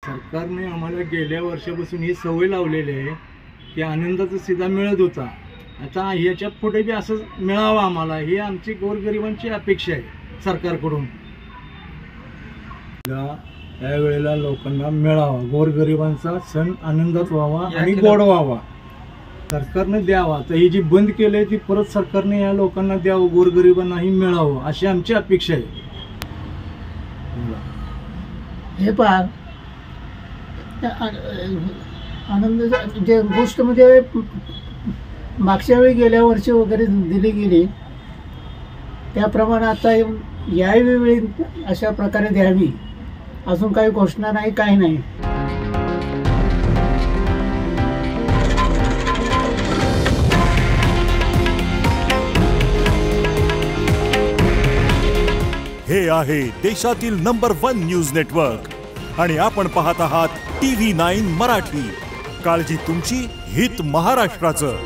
सरकारने आम्हाला गेल्या वर्षापासून ही सवय लावलेली आहे की आनंदाचा सिधा मिळत होता. आता ह्याच्या पुढे बी असं मिळावं आम्हाला, ही आमची गोरगरिबांची अपेक्षा आहे सरकारकडून. त्यावेळेला लोकांना मिळावा, गोरगरिबांचा सण आनंदात व्हावा आणि गोड व्हावा. सरकारने द्यावा. तर ही जी बंद केली ती परत सरकारने या लोकांना द्यावं, गोरगरिबांनाही मिळावं अशी आमची अपेक्षा आहे. हे पहा, आनंद जे गोष्ट म्हणजे मागच्या वेळी गेल्या वर्षी वगैरे दिली गेली त्याप्रमाणे आता यावेळी अशा प्रकारे द्यावी. अजून काही घोषणा नाही, काही नाही. हे आहे देशातील नंबर 1 न्यूज नेटवर्क आणि आपण पाहत आहात TV9 मराठी. काळजी तुमची, हित महाराष्ट्राचं.